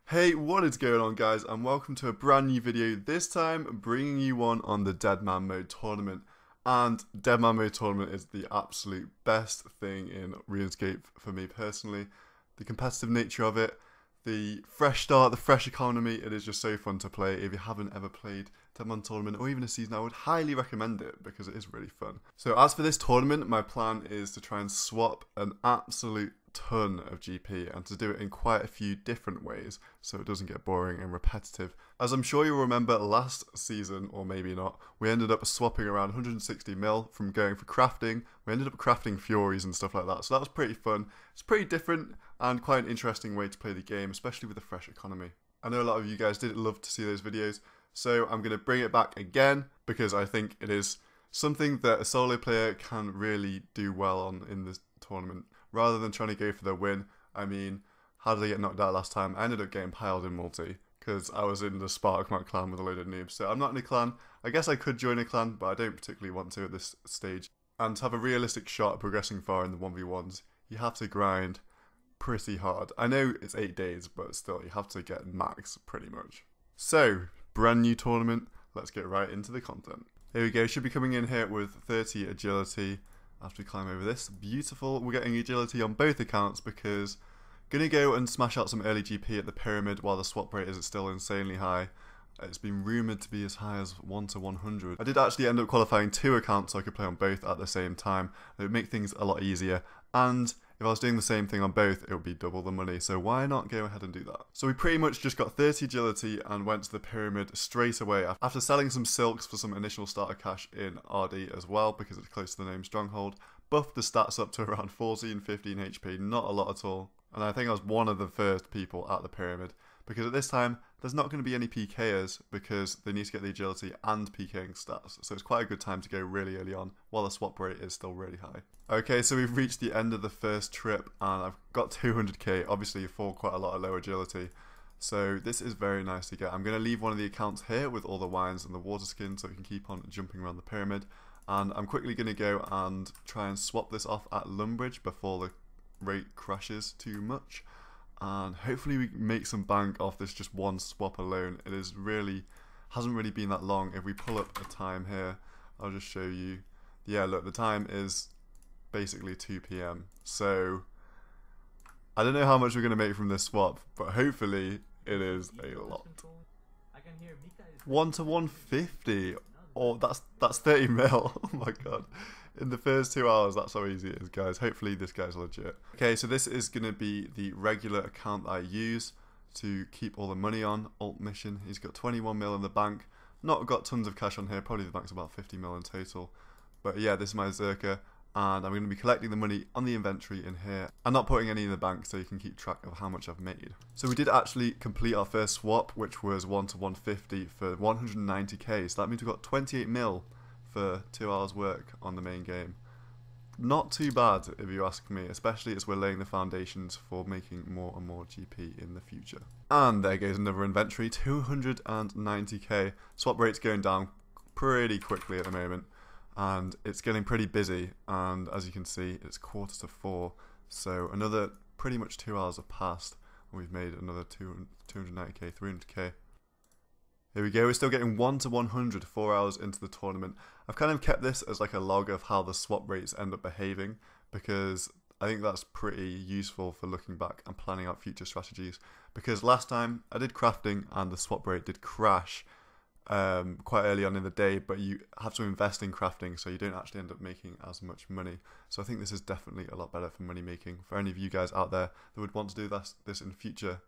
Hey, what is going on guys, and welcome to a brand new video, this time bringing you one on the Dead Man Mode tournament. And Dead Man Mode tournament is the absolute best thing in RuneScape for me personally. The competitive nature of it, the fresh start, the fresh economy, it is just so fun to play. If you haven't ever played Dead Man tournament or even a season, I would highly recommend it because it is really fun. So as for this tournament, my plan is to try and swap an absolute ton of GP and to do it in quite a few different ways so it doesn't get boring and repetitive. As I'm sure you'll remember last season, or maybe not, we ended up swapping around 160 mil from going for crafting. We ended up crafting Furies and stuff like that, so that was pretty fun. It's pretty different and quite an interesting way to play the game, especially with a fresh economy. I know a lot of you guys did love to see those videos, so I'm going to bring it back again because I think it is something that a solo player can really do well on in this tournament. Rather than trying to go for the win, I mean, how did I get knocked out last time? I ended up getting piled in multi because I was in the Spark Mark clan with a load of noobs. So I'm not in a clan. I guess I could join a clan, but I don't particularly want to at this stage. And to have a realistic shot at progressing far in the 1v1s, you have to grind pretty hard. I know it's 8 days, but still, you have to get max pretty much. So, brand new tournament. Let's get right into the content. Here we go. Should be coming in here with 30 agility. After we climb over this, beautiful. We're getting agility on both accounts because I'm going to go and smash out some early GP at the pyramid while the swap rate is still insanely high. It's been rumoured to be as high as 1 to 100. I did actually end up qualifying 2 accounts so I could play on both at the same time. It would make things a lot easier, and if I was doing the same thing on both, it would be double the money, so why not go ahead and do that? So we pretty much just got 30 agility and went to the pyramid straight away after selling some silks for some initial starter cash in RD as well because it's close to the name Stronghold. Buffed the stats up to around 14, 15 HP, not a lot at all. And I think I was one of the first people at the pyramid because at this time, there's not going to be any PKers because they need to get the agility and PKing stats. So it's quite a good time to go really early on while the swap rate is still really high. Okay, so we've reached the end of the first trip and I've got 200k. Obviously you fall quite a lot of low agility. So this is very nice to get. I'm going to leave one of the accounts here with all the wines and the water skins so we can keep on jumping around the pyramid. And I'm quickly going to go and try and swap this off at Lumbridge before the rate crashes too much. And hopefully we make some bank off this just one swap alone. It is really, hasn't really been that long. If we pull up a time here, I'll just show you. Yeah, look, the time is basically 2 PM. So I don't know how much we're going to make from this swap, but hopefully it is a lot. 1 to 150. Oh, that's 30 mil. Oh my god. In the first 2 hours, that's how easy it is, guys. Hopefully this guy's legit. Okay, so this is going to be the regular account that I use to keep all the money on. Alt mission. He's got 21 mil in the bank. Not got tons of cash on here. Probably the bank's about 50 mil in total. But yeah, this is my Zerka. And I'm going to be collecting the money on the inventory in here and not putting any in the bank so you can keep track of how much I've made. So we did actually complete our first swap, which was 1 to 150 for 190k. So that means we got 28 mil for 2 hours work on the main game. Not too bad if you ask me, especially as we're laying the foundations for making more and more GP in the future. And there goes another inventory, 290k. Swap rate's going down pretty quickly at the moment. And it's getting pretty busy, and as you can see, it's 3:45, so another pretty much 2 hours have passed, and we've made another 290k, 300k. Here we go, we're still getting 1 to 100 4 hours into the tournament. I've kind of kept this as like a log of how the swap rates end up behaving, because I think that's pretty useful for looking back and planning out future strategies, because last time I did crafting and the swap rate did crash quite early on in the day, but you have to invest in crafting so you don't actually end up making as much money. So I think this is definitely a lot better for money making for any of you guys out there that would want to do this in future.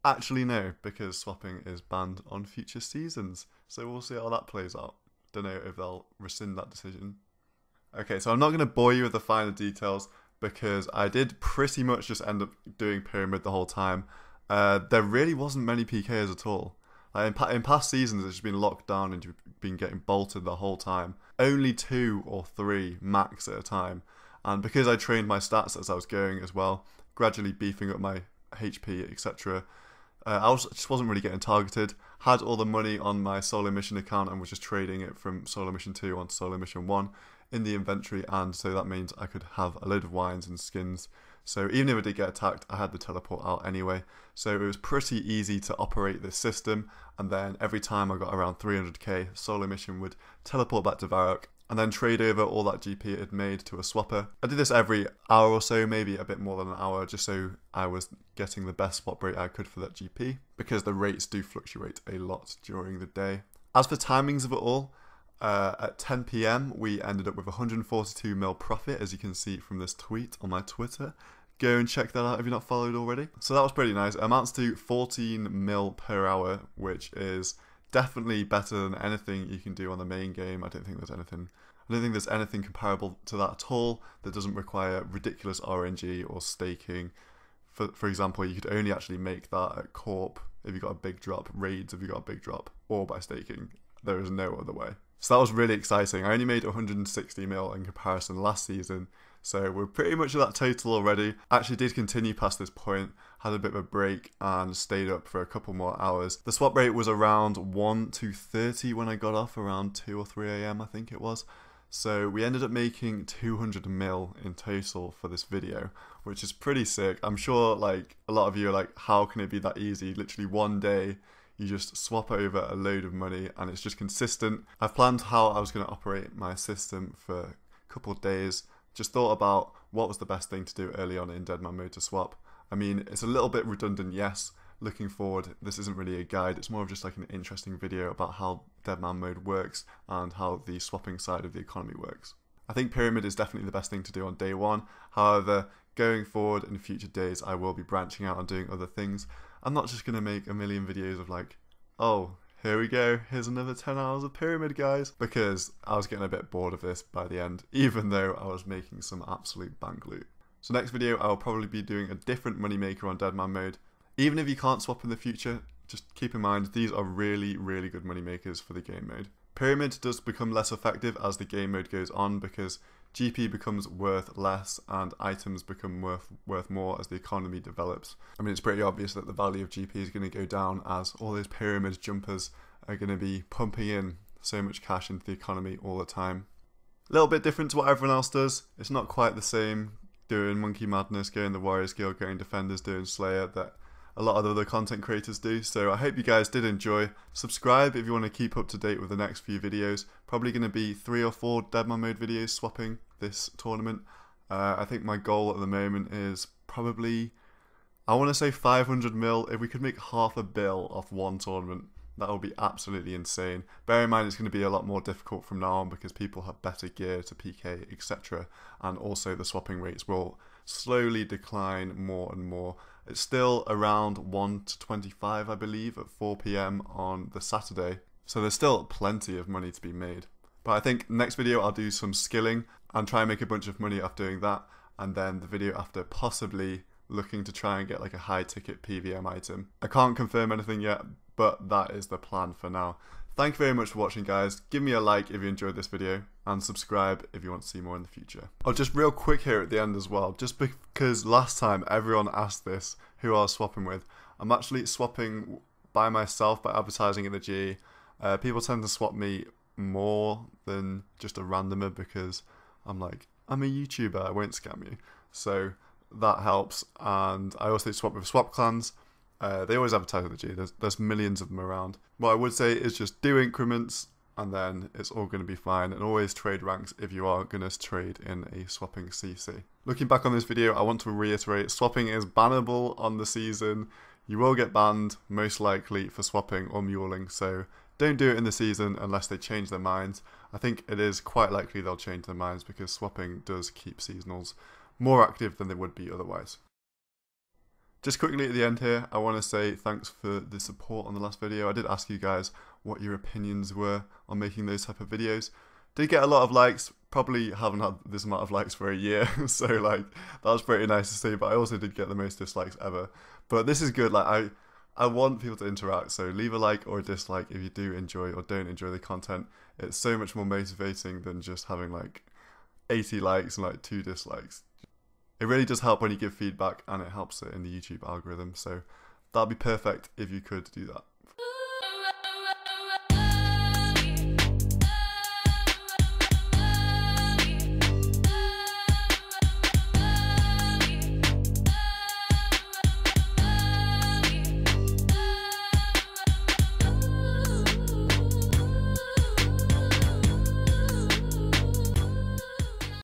Actually no, because swapping is banned on future seasons, so we'll see how that plays out. Don't know if they'll rescind that decision. Okay, so I'm not going to bore you with the finer details because I did pretty much just end up doing pyramid the whole time. There really wasn't many PKs at all. In past seasons, it's just been locked down and you've been getting bolted the whole time. Only 2 or 3 max at a time. And because I trained my stats as I was going as well, gradually beefing up my HP, etc., just wasn't really getting targeted. Had all the money on my solo mission account and was just trading it from solo mission 2 onto solo mission 1 in the inventory, and so that means I could have a load of wines and skins So even if I did get attacked, I had the teleport out anyway. So it was pretty easy to operate this system. And then every time I got around 300k, solo mission would teleport back to Varrock and then trade over all that GP it had made to a swapper. I did this every hour or so, maybe a bit more than an hour, just so I was getting the best swap rate I could for that GP, because the rates do fluctuate a lot during the day. As for timings of it all, at 10 PM we ended up with 142 mil profit, as you can see from this tweet on my Twitter. Go and check that out if you're not followed already. So that was pretty nice. It amounts to 14 mil per hour, which is definitely better than anything you can do on the main game. I don't think there's anything comparable to that at all that doesn't require ridiculous RNG or staking. For example, you could only actually make that at Corp if you got a big drop, raids if you got a big drop, or by staking. There is no other way. So that was really exciting. I only made 160 mil in comparison last season, so we're pretty much at that total already. Actually did continue past this point, had a bit of a break and stayed up for a couple more hours. The swap rate was around 1 to 30 when I got off, around 2 or 3 AM I think it was. So we ended up making 200 mil in total for this video, which is pretty sick. I'm sure like a lot of you are like, how can it be that easy? Literally one day you just swap over a load of money and it's just consistent. I've planned how I was going to operate my system for a couple of days. Just thought about what was the best thing to do early on in Deadman mode to swap. I mean, it's a little bit redundant, yes. Looking forward, this isn't really a guide, it's more of just like an interesting video about how Deadman mode works and how the swapping side of the economy works. I think Pyramid is definitely the best thing to do on day one. However, going forward in future days, I will be branching out and doing other things. I'm not just going to make a million videos of like, oh, here we go, here's another 10 hours of Pyramid, guys, because I was getting a bit bored of this by the end, even though I was making some absolute bank loot. So next video, I will probably be doing a different moneymaker on Deadman mode. Even if you can't swap in the future, just keep in mind these are really, really good money makers for the game mode. Pyramid does become less effective as the game mode goes on because GP becomes worth less and items become worth more as the economy develops. I mean, it's pretty obvious that the value of GP is going to go down as all those pyramid jumpers are going to be pumping in so much cash into the economy all the time. A little bit different to what everyone else does. It's not quite the same doing Monkey Madness, going the Warriors Guild, going Defenders, doing Slayer that a lot of other content creators do. So I hope you guys did enjoy. Subscribe if you want to keep up to date with the next few videos. Probably going to be 3 or 4 Deadman mode videos swapping this tournament. I think my goal at the moment is probably, I want to say 500 mil. If we could make half a bill off one tournament, that would be absolutely insane. Bear in mind it's going to be a lot more difficult from now on because people have better gear to PK, etc. And also the swapping rates will slowly decline more and more. It's still around 1 to 25, I believe, at 4 PM on the Saturday. So there's still plenty of money to be made. But I think next video I'll do some skilling and try and make a bunch of money after doing that. And then the video after possibly looking to try and get like a high ticket PVM item. I can't confirm anything yet, but that is the plan for now. Thank you very much for watching, guys. Give me a like if you enjoyed this video and subscribe if you want to see more in the future. Oh, just real quick here at the end as well, just because last time everyone asked this, who I was swapping with. I'm actually swapping by myself by advertising in the G. People tend to swap me more than just a randomer because I'm like, I'm a YouTuber, I won't scam you. So that helps. And I also swap with swap clans. They always advertise at the G. There's millions of them around. What I would say is just do increments and then it's all going to be fine, and always trade ranks if you are going to trade in a swapping CC. Looking back on this video, I want to reiterate, swapping is bannable on the season. You will get banned, most likely, for swapping or muling, so don't do it in the season unless they change their minds. I think it is quite likely they'll change their minds because swapping does keep seasonals more active than they would be otherwise. Just quickly at the end here, I want to say thanks for the support on the last video. I did ask you guys what your opinions were on making those type of videos. Did get a lot of likes, probably haven't had this amount of likes for a year, so like that was pretty nice to see, but I also did get the most dislikes ever. But this is good, like I want people to interact, so leave a like or a dislike if you do enjoy or don't enjoy the content. It's so much more motivating than just having like 80 likes and like 2 dislikes. It really does help when you give feedback and it helps it in the YouTube algorithm, so that'd be perfect if you could do that.